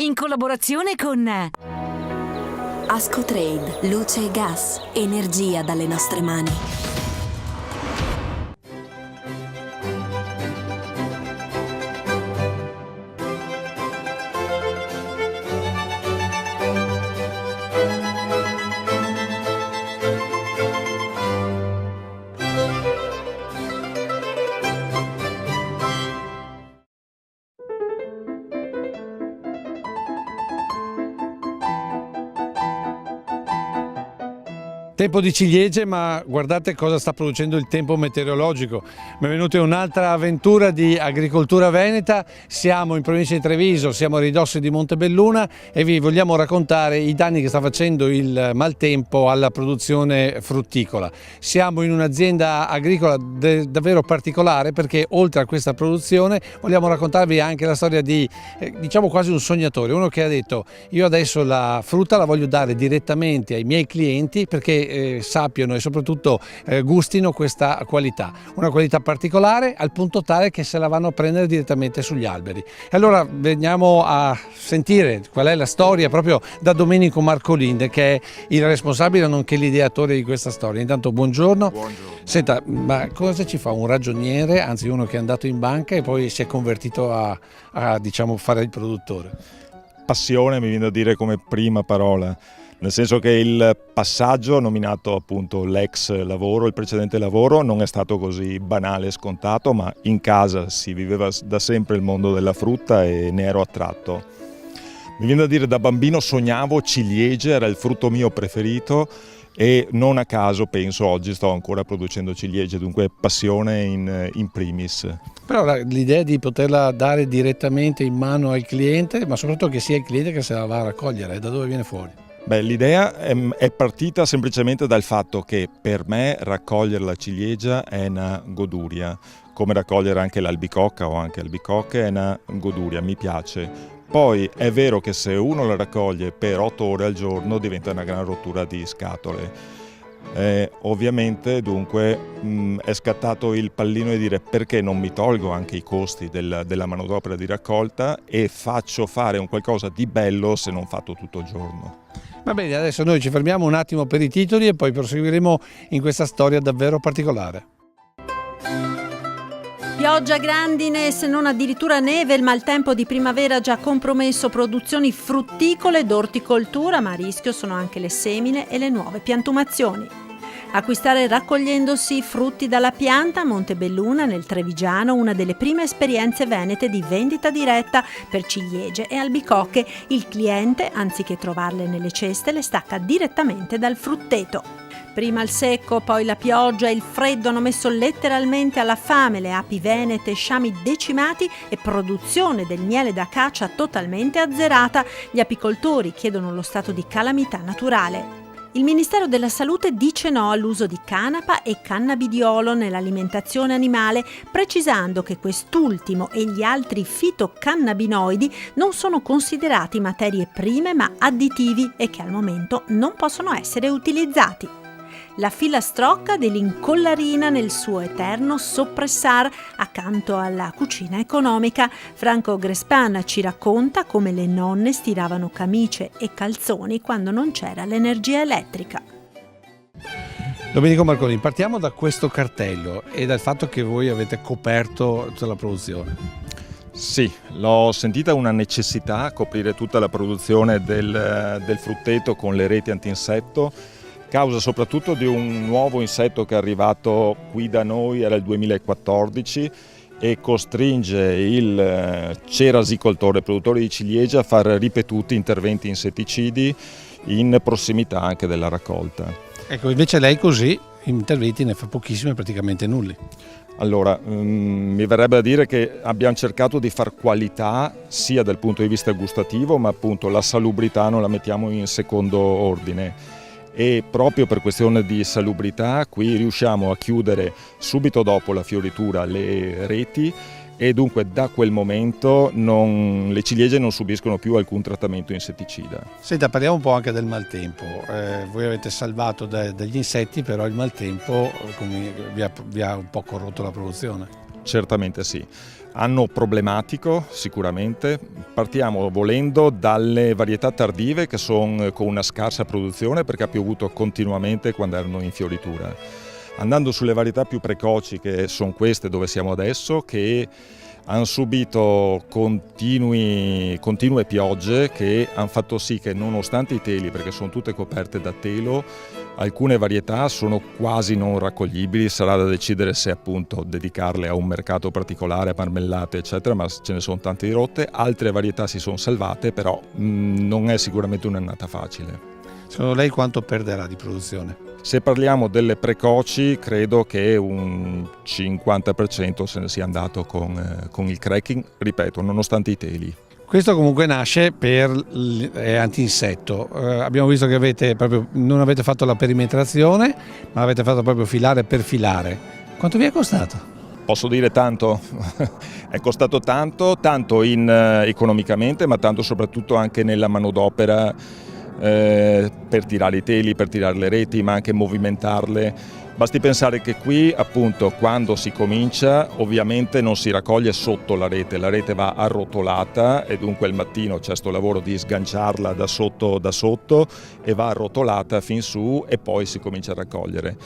in collaborazione con Ascotrade, luce e gas, energia dalle nostre mani. Tempo di ciliegie, ma guardate cosa sta producendo il tempo meteorologico. Benvenuti a un'altra avventura di agricoltura veneta. Siamo in provincia di Treviso, siamo a ridosso di Montebelluna e vi vogliamo raccontare i danni che sta facendo il maltempo alla produzione frutticola. Siamo in un'azienda agricola davvero particolare perché oltre a questa produzione vogliamo raccontarvi anche la storia di, diciamo quasi un sognatore, uno che ha detto: io adesso la frutta la voglio dare direttamente ai miei clienti perché sappiano e soprattutto gustino questa qualità, una qualità particolare al punto tale che se la vanno a prendere direttamente sugli alberi. E allora veniamo a sentire qual è la storia proprio da Domenico Marcolin, che è il responsabile nonché l'ideatore di questa storia. Intanto buongiorno. Buongiorno. Senta, ma cosa ci fa un ragioniere, anzi uno che è andato in banca e poi si è convertito a diciamo fare il produttore? Passione mi viene da dire come prima parola. Nel senso che il passaggio, nominato appunto l'ex lavoro, il precedente lavoro, non è stato così banale e scontato, ma in casa si viveva da sempre il mondo della frutta e ne ero attratto. Mi viene da dire, da bambino sognavo ciliegie, era il frutto mio preferito e non a caso penso oggi sto ancora producendo ciliegie, dunque passione in primis. Però l'idea di poterla dare direttamente in mano al cliente, ma soprattutto che sia il cliente che se la va a raccogliere, da dove viene fuori? Beh, l'idea è partita semplicemente dal fatto che per me raccogliere la ciliegia è una goduria, come raccogliere anche l'albicocca o anche albicocche è una goduria, mi piace. Poi è vero che se uno la raccoglie per 8 ore al giorno diventa una gran rottura di scatole. Ovviamente dunque è scattato il pallino di dire perché non mi tolgo anche i costi della manodopera di raccolta e faccio fare un qualcosa di bello se non fatto tutto il giorno. Va bene, adesso noi ci fermiamo un attimo per i titoli e poi proseguiremo in questa storia davvero particolare. Pioggia, grandine, se non addirittura neve, il maltempo di primavera ha già compromesso produzioni frutticole d'orticoltura, ma a rischio sono anche le semine e le nuove piantumazioni. Acquistare raccogliendosi frutti dalla pianta a Montebelluna, nel Trevigiano, una delle prime esperienze venete di vendita diretta per ciliegie e albicocche. Il cliente, anziché trovarle nelle ceste, le stacca direttamente dal frutteto. Prima il secco, poi la pioggia e il freddo hanno messo letteralmente alla fame le api venete, sciami decimati e produzione del miele d'acacia totalmente azzerata. Gli apicoltori chiedono lo stato di calamità naturale. Il Ministero della Salute dice no all'uso di canapa e cannabidiolo nell'alimentazione animale, precisando che quest'ultimo e gli altri fitocannabinoidi non sono considerati materie prime ma additivi e che al momento non possono essere utilizzati. La filastrocca dell'incollarina nel suo eterno soppressar accanto alla cucina economica. Franco Grespan ci racconta come le nonne stiravano camicie e calzoni quando non c'era l'energia elettrica. Domenico Marcolin, partiamo da questo cartello e dal fatto che voi avete coperto tutta la produzione. Sì, l'ho sentita una necessità coprire tutta la produzione del frutteto con le reti antinsetto, causa soprattutto di un nuovo insetto che è arrivato qui da noi, era il 2014, e costringe il cerasicoltore, produttore di ciliegie, a fare ripetuti interventi insetticidi in prossimità anche della raccolta. Ecco, invece lei così interventi ne fa pochissimi, praticamente nulli. Allora, mi verrebbe da dire che abbiamo cercato di far qualità sia dal punto di vista gustativo, ma appunto la salubrità non la mettiamo in secondo ordine. E proprio per questione di salubrità qui riusciamo a chiudere subito dopo la fioritura le reti e dunque da quel momento le ciliegie non subiscono più alcun trattamento insetticida. Senta, parliamo un po' anche del maltempo. Voi avete salvato dagli insetti, però il maltempo vi ha un po' corrotto la produzione. Certamente sì. Anno problematico sicuramente. Partiamo volendo dalle varietà tardive che sono con una scarsa produzione perché ha piovuto continuamente quando erano in fioritura. Andando sulle varietà più precoci, che sono queste dove siamo adesso, che hanno subito continue piogge che hanno fatto sì che, nonostante i teli, perché sono tutte coperte da telo, alcune varietà sono quasi non raccoglibili. Sarà da decidere se appunto dedicarle a un mercato particolare, a marmellate eccetera, ma ce ne sono tante di rotte. Altre varietà si sono salvate, però non è sicuramente un'annata facile. Secondo lei quanto perderà di produzione? Se parliamo delle precoci, credo che un 50% se ne sia andato con il cracking, ripeto, nonostante i teli. Questo comunque nasce per anti-insetto. Abbiamo visto che non avete fatto la perimetrazione, ma l'avete fatto proprio filare per filare. Quanto vi è costato? Posso dire tanto, è costato tanto economicamente, ma tanto soprattutto anche nella manodopera, per tirare i teli, per tirare le reti, ma anche movimentarle. Basti pensare che qui appunto quando si comincia ovviamente non si raccoglie sotto la rete va arrotolata e dunque il mattino c'è sto lavoro di sganciarla da sotto e va arrotolata fin su e poi si comincia a raccogliere.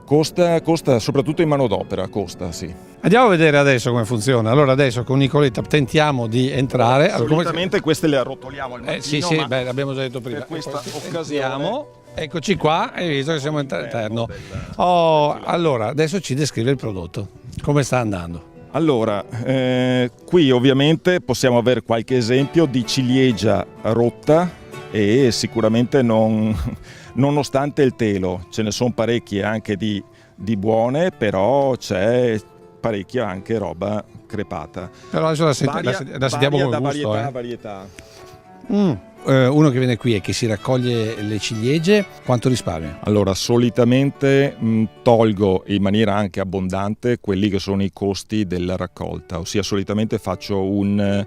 Costa soprattutto in manodopera, sì. Andiamo a vedere adesso come funziona. Allora adesso con Nicoletta tentiamo di entrare. Solitamente queste le arrotoliamo al mattino, sì, l'abbiamo già detto prima. Per questa occasione. Eccoci qua, hai visto che siamo all'interno. Allora, adesso ci descrive il prodotto. Come sta andando? Allora, qui ovviamente possiamo avere qualche esempio di ciliegia rotta e sicuramente nonostante il telo, ce ne sono parecchie anche di buone, però c'è parecchia anche roba crepata. Però adesso la sentiamo con gusto. Varietà. Uno che viene qui e che si raccoglie le ciliegie, quanto risparmia? Allora, solitamente tolgo in maniera anche abbondante quelli che sono i costi della raccolta, ossia solitamente faccio un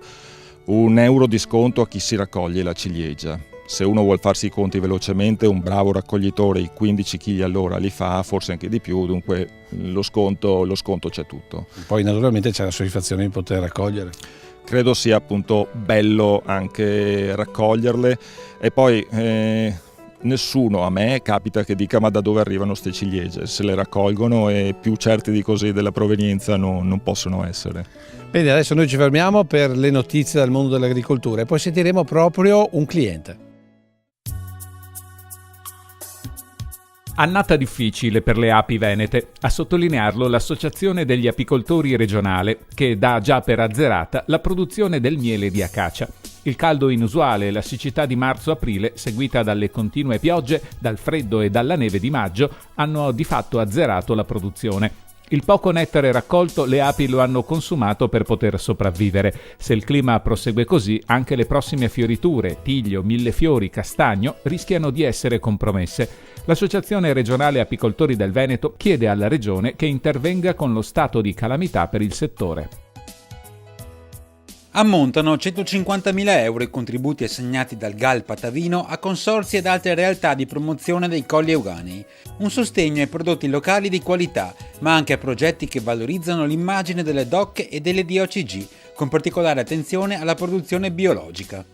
euro di sconto a chi si raccoglie la ciliegia. Se uno vuol farsi i conti velocemente, un bravo raccoglitore i 15 kg all'ora li fa, forse anche di più, dunque lo sconto c'è tutto. Poi naturalmente c'è la soddisfazione di poter raccogliere. Credo sia appunto bello anche raccoglierle e poi nessuno a me capita che dica ma da dove arrivano ste ciliegie, se le raccolgono e più certi di così della provenienza non possono essere. Bene, adesso noi ci fermiamo per le notizie dal mondo dell'agricoltura e poi sentiremo proprio un cliente. Annata difficile per le api venete, a sottolinearlo l'Associazione degli Apicoltori Regionale, che dà già per azzerata la produzione del miele di acacia. Il caldo inusuale e la siccità di marzo-aprile, seguita dalle continue piogge, dal freddo e dalla neve di maggio, hanno di fatto azzerato la produzione. Il poco nettare raccolto le api lo hanno consumato per poter sopravvivere. Se il clima prosegue così, anche le prossime fioriture, tiglio, millefiori, castagno, rischiano di essere compromesse. L'Associazione Regionale Apicoltori del Veneto chiede alla Regione che intervenga con lo stato di calamità per il settore. Ammontano 150.000 euro i contributi assegnati dal GAL Patavino a consorzi ed altre realtà di promozione dei Colli Euganei. Un sostegno ai prodotti locali di qualità, ma anche a progetti che valorizzano l'immagine delle DOC e delle DOCG, con particolare attenzione alla produzione biologica.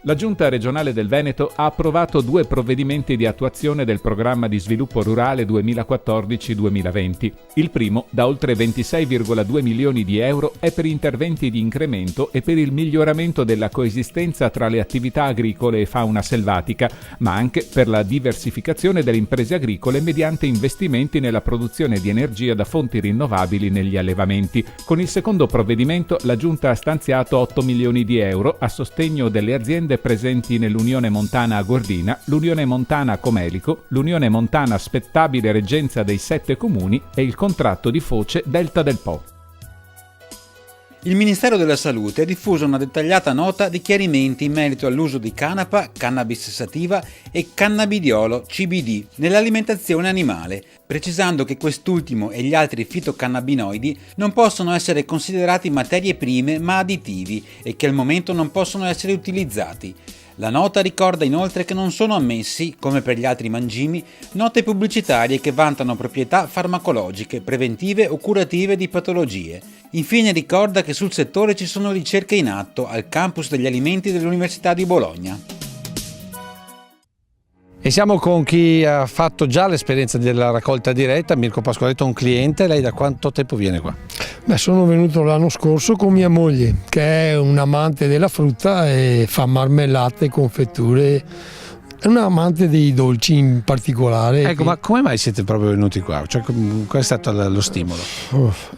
La Giunta regionale del Veneto ha approvato 2 provvedimenti di attuazione del programma di sviluppo rurale 2014-2020. Il primo, da oltre 26,2 milioni di euro, è per interventi di incremento e per il miglioramento della coesistenza tra le attività agricole e fauna selvatica, ma anche per la diversificazione delle imprese agricole mediante investimenti nella produzione di energia da fonti rinnovabili negli allevamenti. Con il secondo provvedimento la Giunta ha stanziato 8 milioni di euro a sostegno delle aziende presenti nell'Unione Montana Agordina, l'Unione Montana Comelico, l'Unione Montana Spettabile Reggenza dei 7 comuni e il contratto di Foce Delta del Po. Il Ministero della Salute ha diffuso una dettagliata nota di chiarimenti in merito all'uso di canapa, cannabis sativa e cannabidiolo CBD nell'alimentazione animale, precisando che quest'ultimo e gli altri fitocannabinoidi non possono essere considerati materie prime ma additivi e che al momento non possono essere utilizzati. La nota ricorda inoltre che non sono ammessi, come per gli altri mangimi, note pubblicitarie che vantano proprietà farmacologiche, preventive o curative di patologie. Infine ricorda che sul settore ci sono ricerche in atto al campus degli alimenti dell'Università di Bologna. E siamo con chi ha fatto già l'esperienza della raccolta diretta, Mirko Pasqualetto, un cliente. Lei da quanto tempo viene qua? Sono venuto l'anno scorso con mia moglie, che è un amante della frutta e fa marmellate, confetture, è un amante dei dolci in particolare. Ecco, ma come mai siete proprio venuti qua? Cioè, qual è stato lo stimolo?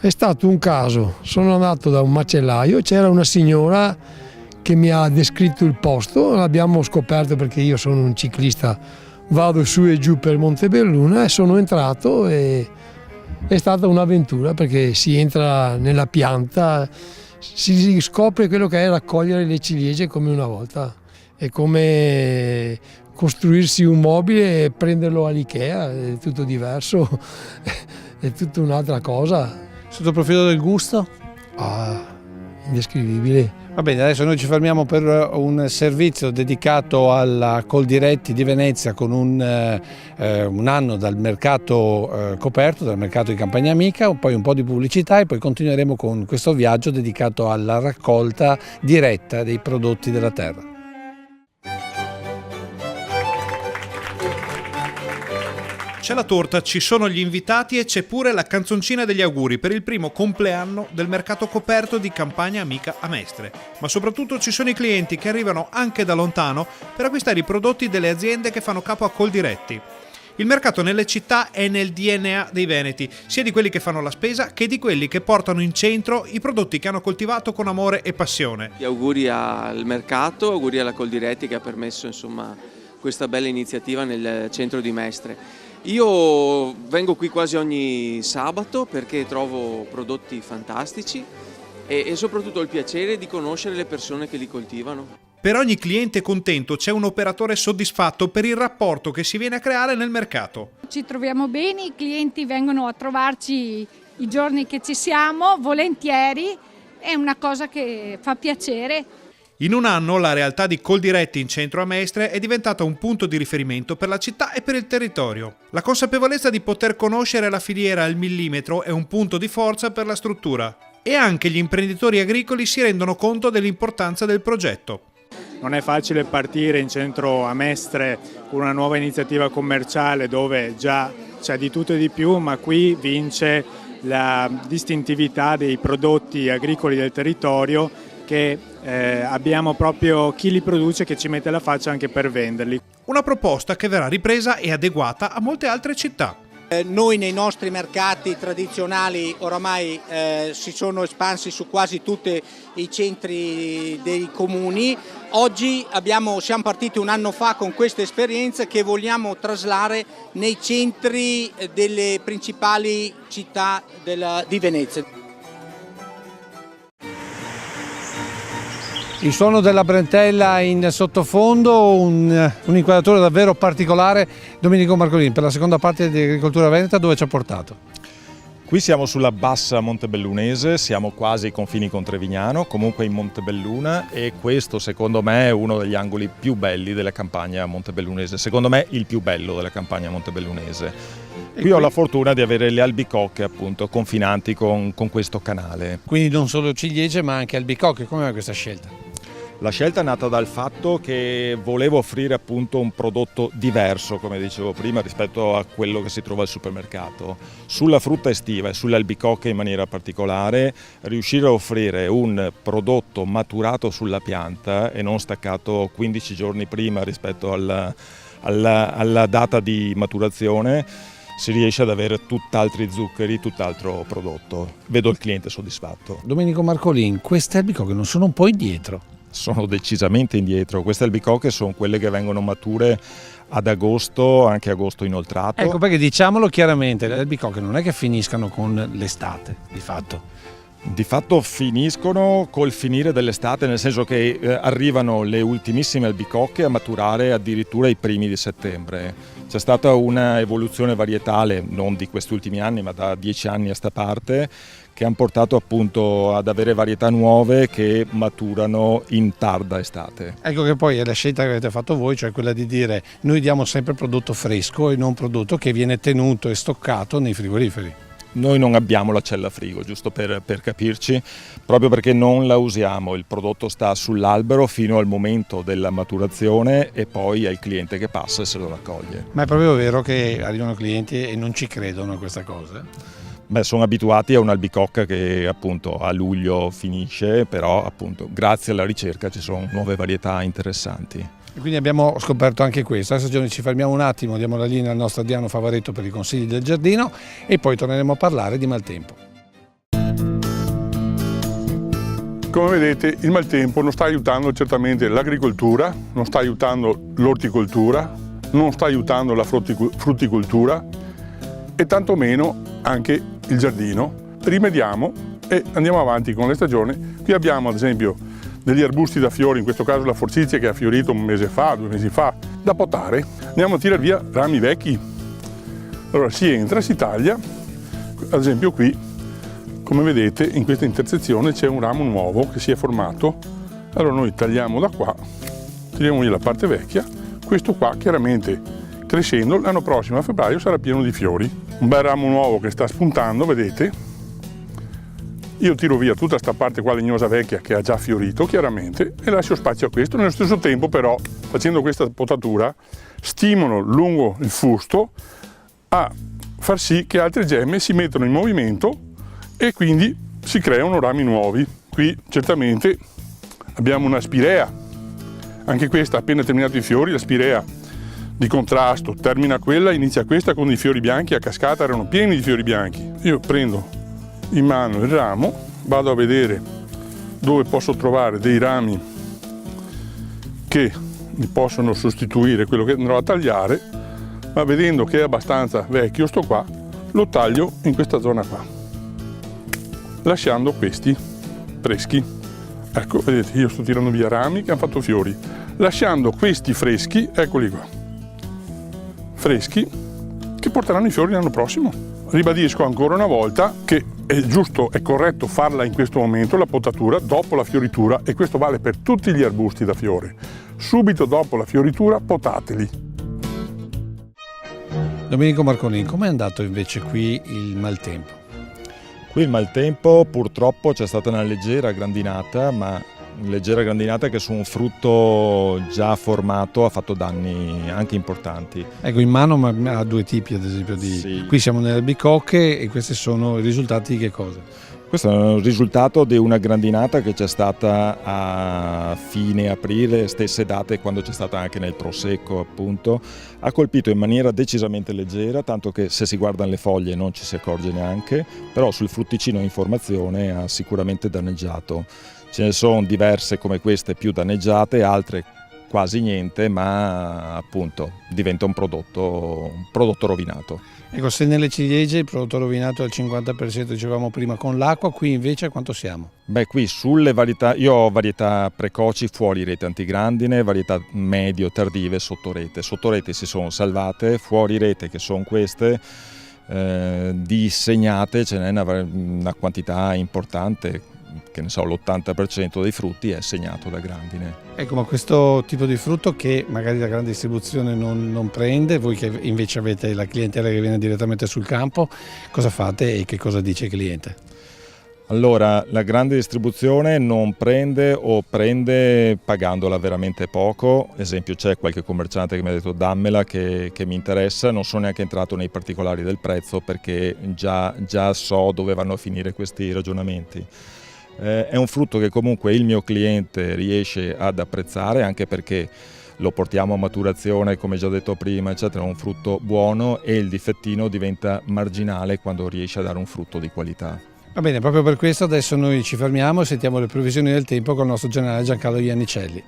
È stato un caso, sono andato da un macellaio, c'era una signora che mi ha descritto il posto, l'abbiamo scoperto perché io sono un ciclista, vado su e giù per Montebelluna e sono entrato e è stata un'avventura perché si entra nella pianta, si scopre quello che è raccogliere le ciliegie come una volta, è come costruirsi un mobile e prenderlo all'Ikea, è tutto diverso, è tutta un'altra cosa. Sotto il profilo del gusto? Indescrivibile. Va bene, adesso noi ci fermiamo per un servizio dedicato alla Coldiretti di Venezia con un anno dal mercato coperto, dal mercato di Campagna Amica, poi un po' di pubblicità e poi continueremo con questo viaggio dedicato alla raccolta diretta dei prodotti della terra. C'è la torta, ci sono gli invitati e c'è pure la canzoncina degli auguri per il primo compleanno del mercato coperto di Campagna Amica a Mestre. Ma soprattutto ci sono i clienti che arrivano anche da lontano per acquistare i prodotti delle aziende che fanno capo a Coldiretti. Il mercato nelle città è nel DNA dei veneti, sia di quelli che fanno la spesa che di quelli che portano in centro i prodotti che hanno coltivato con amore e passione. Gli auguri al mercato, auguri alla Coldiretti che ha permesso questa bella iniziativa nel centro di Mestre. Io vengo qui quasi ogni sabato perché trovo prodotti fantastici e soprattutto ho il piacere di conoscere le persone che li coltivano. Per ogni cliente contento c'è un operatore soddisfatto per il rapporto che si viene a creare nel mercato. Ci troviamo bene, i clienti vengono a trovarci i giorni che ci siamo, volentieri, è una cosa che fa piacere. In un anno la realtà di Coldiretti in centro a Mestre è diventata un punto di riferimento per la città e per il territorio. La consapevolezza di poter conoscere la filiera al millimetro è un punto di forza per la struttura. E anche gli imprenditori agricoli si rendono conto dell'importanza del progetto. Non è facile partire in centro a Mestre con una nuova iniziativa commerciale dove già c'è di tutto e di più, ma qui vince la distintività dei prodotti agricoli del territorio che abbiamo proprio chi li produce che ci mette la faccia anche per venderli. Una proposta che verrà ripresa e adeguata a molte altre città. Noi nei nostri mercati tradizionali oramai si sono espansi su quasi tutti i centri dei comuni. Oggi siamo partiti un anno fa con questa esperienza che vogliamo traslare nei centri delle principali città di Venezia. Il suono della bretella in sottofondo, un inquadratura davvero particolare. Domenico Marcolini, per la seconda parte di Agricoltura Veneta dove ci ha portato? Qui siamo sulla bassa montebellunese, siamo quasi ai confini con Trevignano, comunque in Montebelluna, e questo secondo me è uno degli angoli più belli della campagna montebellunese, secondo me il più bello della campagna montebellunese. Qui ho la fortuna di avere le albicocche appunto confinanti con questo canale. Quindi non solo ciliegie ma anche albicocche, come mai questa scelta? La scelta è nata dal fatto che volevo offrire appunto un prodotto diverso, come dicevo prima, rispetto a quello che si trova al supermercato. Sulla frutta estiva e sulle albicocche in maniera particolare, riuscire a offrire un prodotto maturato sulla pianta e non staccato 15 giorni prima rispetto alla data di maturazione, si riesce ad avere tutt'altri zuccheri, tutt'altro prodotto. Vedo il cliente soddisfatto. Domenico Marcolin, queste albicocche non sono un po' indietro? Sono decisamente indietro. Queste albicocche sono quelle che vengono mature ad agosto, anche agosto inoltrato. Ecco perché diciamolo chiaramente, le albicocche non è che finiscano con l'estate, di fatto. Di fatto finiscono col finire dell'estate, nel senso che arrivano le ultimissime albicocche a maturare addirittura i primi di settembre. C'è stata una evoluzione varietale, non di questi ultimi anni, ma da 10 anni a sta parte, che hanno portato appunto ad avere varietà nuove che maturano in tarda estate. Ecco che poi è la scelta che avete fatto voi, cioè quella di dire noi diamo sempre prodotto fresco e non prodotto che viene tenuto e stoccato nei frigoriferi. Noi non abbiamo la cella frigo, giusto per capirci, proprio perché non la usiamo, il prodotto sta sull'albero fino al momento della maturazione e poi è il cliente che passa e se lo raccoglie. Ma è proprio vero che arrivano clienti e non ci credono a questa cosa? Beh, sono abituati a un'albicocca che appunto a luglio finisce, però appunto grazie alla ricerca ci sono nuove varietà interessanti. E quindi abbiamo scoperto anche questo. Adesso ci fermiamo un attimo, diamo la linea al nostro Diano Favaretto per i consigli del giardino e poi torneremo a parlare di maltempo. Come vedete il maltempo non sta aiutando certamente l'agricoltura, non sta aiutando l'orticoltura, non sta aiutando la frutticoltura e tantomeno anche il giardino. Rimediamo e andiamo avanti con le stagioni. Qui abbiamo ad esempio degli arbusti da fiori, in questo caso la forzizia che ha fiorito un mese fa, 2 mesi fa, da potare. Andiamo a tirare via rami vecchi. Allora si entra, si taglia, ad esempio qui, come vedete in questa intersezione c'è un ramo nuovo che si è formato. Allora noi tagliamo da qua, tiriamo via la parte vecchia, questo qua chiaramente crescendo l'anno prossimo a febbraio sarà pieno di fiori. Un bel ramo nuovo che sta spuntando, vedete? Io tiro via tutta questa parte qua legnosa vecchia che ha già fiorito chiaramente e lascio spazio a questo. Nello stesso tempo però, facendo questa potatura, stimolo lungo il fusto a far sì che altre gemme si mettano in movimento e quindi si creano rami nuovi. Qui certamente abbiamo una spirea, anche questa appena terminato i fiori, la spirea di contrasto, termina quella, inizia questa con i fiori bianchi, a cascata erano pieni di fiori bianchi. Io prendo in mano il ramo, vado a vedere dove posso trovare dei rami che mi possono sostituire quello che andrò a tagliare, ma vedendo che è abbastanza vecchio sto qua, lo taglio in questa zona qua, lasciando questi freschi. Ecco, vedete, io sto tirando via rami che hanno fatto fiori, lasciando questi freschi, eccoli qua, freschi, che porteranno i fiori l'anno prossimo. Ribadisco ancora una volta che è giusto, è corretto farla in questo momento, la potatura, dopo la fioritura, e questo vale per tutti gli arbusti da fiore. Subito dopo la fioritura potateli. Domenico Marconi, com'è andato invece qui il maltempo? Qui il maltempo purtroppo c'è stata una leggera grandinata, ma leggera grandinata che su un frutto già formato ha fatto danni anche importanti. Ecco, in mano ha 2 tipi ad esempio di... Sì. Qui siamo nelle albicocche e questi sono i risultati di che cosa? Questo è un risultato di una grandinata che c'è stata a fine aprile, stesse date quando c'è stata anche nel prosecco appunto. Ha colpito in maniera decisamente leggera, tanto che se si guardano le foglie non ci si accorge neanche, però sul frutticino in formazione ha sicuramente danneggiato. Ce ne sono diverse come queste più danneggiate, altre quasi niente, ma appunto diventa un prodotto rovinato. Ecco, se nelle ciliegie il prodotto rovinato è al 50%, dicevamo prima, con l'acqua, qui invece quanto siamo? Beh, qui sulle varietà, io ho varietà precoci fuori rete antigrandine, varietà medio tardive sotto rete. Sotto rete si sono salvate, fuori rete che sono queste, di segnate ce n'è una quantità importante, che ne so, l'80% dei frutti è segnato da grandine. Ecco, ma questo tipo di frutto che magari la grande distribuzione non prende, voi che invece avete la clientela che viene direttamente sul campo, cosa fate e che cosa dice il cliente? Allora, la grande distribuzione non prende o prende pagandola veramente poco. Esempio, c'è qualche commerciante che mi ha detto dammela che mi interessa, non sono neanche entrato nei particolari del prezzo perché già so dove vanno a finire questi ragionamenti. È un frutto che comunque il mio cliente riesce ad apprezzare, anche perché lo portiamo a maturazione, come già detto prima, eccetera, è un frutto buono e il difettino diventa marginale quando riesce a dare un frutto di qualità. Va bene, proprio per questo adesso noi ci fermiamo e sentiamo le previsioni del tempo con il nostro generale Giancarlo Iannicelli.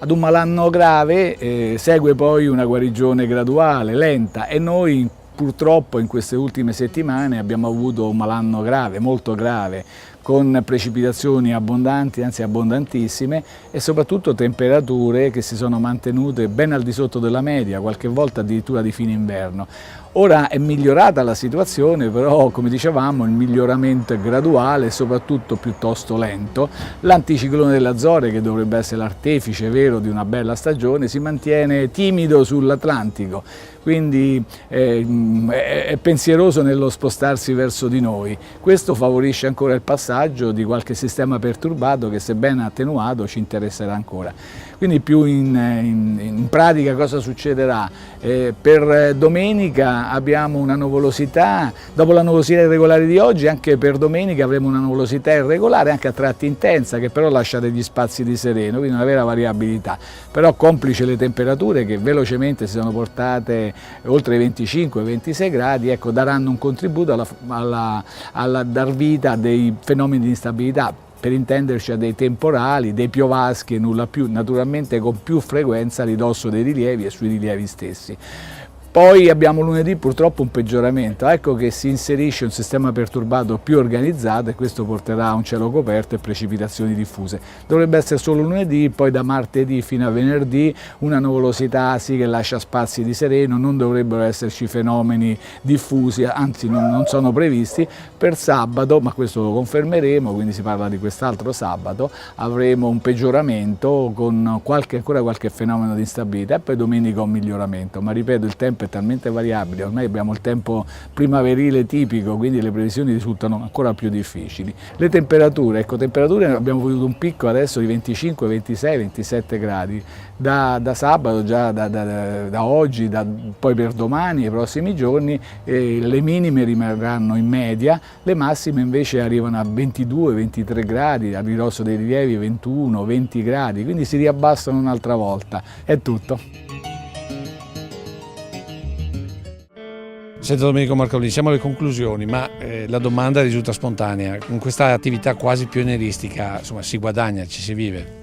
Ad un malanno grave segue poi una guarigione graduale, lenta, e noi purtroppo in queste ultime settimane abbiamo avuto un malanno grave, molto grave, con precipitazioni abbondanti, anzi abbondantissime, e soprattutto temperature che si sono mantenute ben al di sotto della media, qualche volta addirittura di fine inverno. Ora è migliorata la situazione, però come dicevamo il miglioramento è graduale e soprattutto piuttosto lento. L'anticiclone delle Azzorre, che dovrebbe essere l'artefice vero di una bella stagione, si mantiene timido sull'Atlantico, quindi è pensieroso nello spostarsi verso di noi. Questo favorisce ancora il passaggio di qualche sistema perturbato che, sebbene attenuato, ci interesserà ancora. Quindi più in pratica cosa succederà? Per domenica abbiamo una nuvolosità, dopo la nuvolosità irregolare di oggi anche per domenica avremo una nuvolosità irregolare, anche a tratti intensa, che però lascia degli spazi di sereno, quindi una vera variabilità. Però complice le temperature che velocemente si sono portate oltre i 25-26 gradi, ecco, daranno un contributo alla dar vita a dei fenomeni di instabilità, per intenderci a dei temporali, dei piovaschi e nulla più, naturalmente con più frequenza a ridosso dei rilievi e sui rilievi stessi. Poi abbiamo lunedì purtroppo un peggioramento, ecco che si inserisce un sistema perturbato più organizzato e questo porterà a un cielo coperto e precipitazioni diffuse. Dovrebbe essere solo lunedì, poi da martedì fino a venerdì una nuvolosità sì che lascia spazi di sereno, non dovrebbero esserci fenomeni diffusi, anzi non sono previsti. Per sabato, ma questo lo confermeremo, quindi si parla di quest'altro sabato, avremo un peggioramento con ancora qualche fenomeno di instabilità e poi domenica un miglioramento, ma ripeto il tempo è talmente variabile, ormai abbiamo il tempo primaverile tipico, quindi le previsioni risultano ancora più difficili. Le temperature, ecco, abbiamo avuto un picco adesso di 25, 26, 27 gradi, da sabato, già da oggi, poi per domani e i prossimi giorni le minime rimarranno in media, le massime invece arrivano a 22, 23 gradi, a ridosso dei rilievi 21, 20 gradi, quindi si riabbassano un'altra volta. È tutto. Senta Domenico Marcolini, siamo alle conclusioni, ma la domanda risulta spontanea. Con questa attività quasi pionieristica, insomma, si guadagna, ci si vive?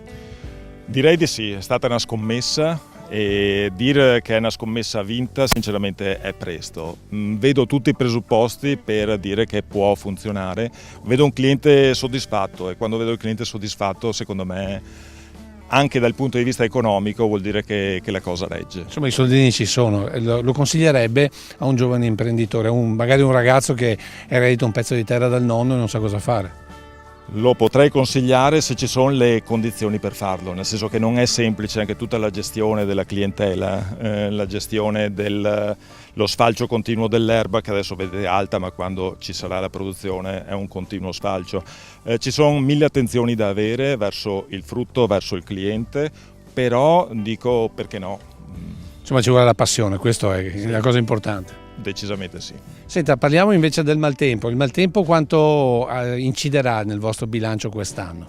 Direi di sì, è stata una scommessa e dire che è una scommessa vinta sinceramente è presto. Vedo tutti i presupposti per dire che può funzionare, vedo un cliente soddisfatto e quando vedo il cliente soddisfatto secondo me anche dal punto di vista economico vuol dire che la cosa regge. Insomma i soldini ci sono, lo consiglierebbe a un giovane imprenditore, magari un ragazzo che è eredita un pezzo di terra dal nonno e non sa cosa fare? Lo potrei consigliare se ci sono le condizioni per farlo, nel senso che non è semplice anche tutta la gestione della clientela, la gestione lo sfalcio continuo dell'erba che adesso vedete alta, ma quando ci sarà la produzione è un continuo sfalcio. Ci sono 1000 attenzioni da avere verso il frutto, verso il cliente, però dico perché no. Insomma ci vuole la passione, questa è la cosa importante. Decisamente sì. Senta, parliamo invece del maltempo. Il maltempo quanto inciderà nel vostro bilancio quest'anno?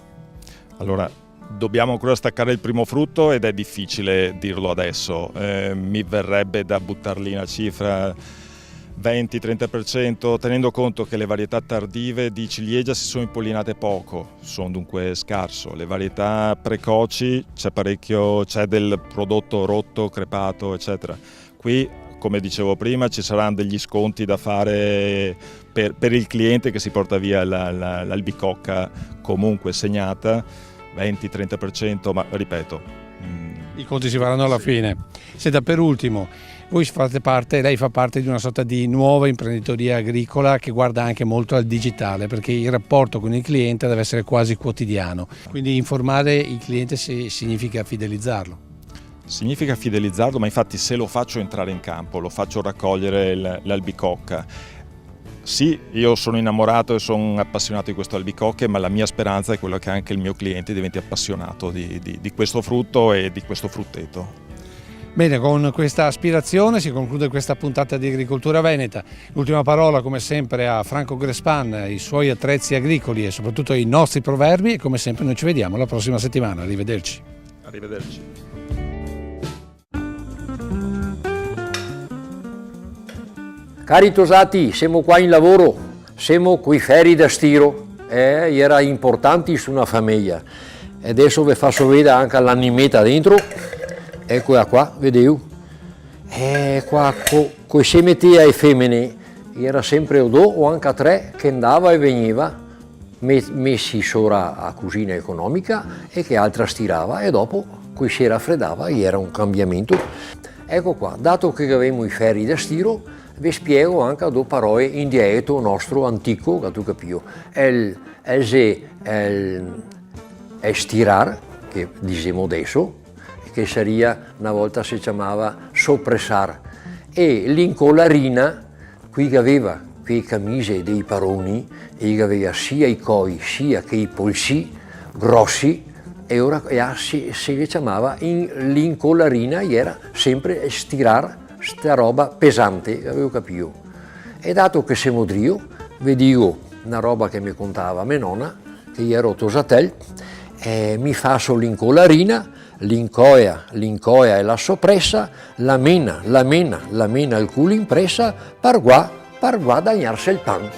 Allora, dobbiamo ancora staccare il primo frutto ed è difficile dirlo adesso. Mi verrebbe da buttar lì una cifra 20-30%, tenendo conto che le varietà tardive di ciliegia si sono impollinate poco, sono dunque scarso. Le varietà precoci c'è del prodotto rotto, crepato, eccetera. Qui, come dicevo prima, ci saranno degli sconti da fare per il cliente che si porta via l'albicocca comunque segnata, 20-30%, ma ripeto. I conti si faranno alla fine. Senta, per ultimo, lei fa parte di una sorta di nuova imprenditoria agricola che guarda anche molto al digitale, perché il rapporto con il cliente deve essere quasi quotidiano. Quindi informare il cliente significa fidelizzarlo. Significa fidelizzarlo, ma infatti se lo faccio entrare in campo, lo faccio raccogliere l'albicocca. Sì, io sono innamorato e sono appassionato di questo albicocche, ma la mia speranza è quella che anche il mio cliente diventi appassionato di questo frutto e di questo frutteto. Bene, con questa aspirazione si conclude questa puntata di Agricoltura Veneta. L'ultima parola come sempre a Franco Grespan, i suoi attrezzi agricoli e soprattutto i nostri proverbi, e come sempre noi ci vediamo la prossima settimana. Arrivederci. Arrivederci. Cari tosati, siamo qua in lavoro, siamo coi ferri da stiro, era importante su una famiglia. E adesso vi faccio vedere anche l'animetta dentro, eccola qua, vedete? E qua con semetti ai femmine, era sempre o due o anche a tre che andava e veniva, messi sopra a cucina economica e che altra stirava e dopo qui si raffreddava e era un cambiamento. Ecco qua, dato che avevamo i ferri da stiro, vi spiego anche due parole in dialetto nostro antico, che tu capisci. El stirar, che diciamo adesso, che sarebbe una volta si chiamava soppressar, e l'incollarina, qui che aveva quei camicie dei paroni, e che aveva sia i coi sia che i polsi grossi, e ora si chiamava l'incollarina, era sempre stirar sta roba pesante, avevo capito. E dato che siamo drio, vedevo una roba che mi contava mia nonna, che io ero tosatel, e mi fa solo l'incollarina, l'incoia e la soppressa, la mena il culo impressa, par guadagnarsi il pan.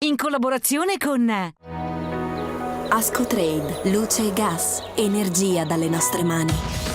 In collaborazione con Ascotrade, luce e gas, energia dalle nostre mani.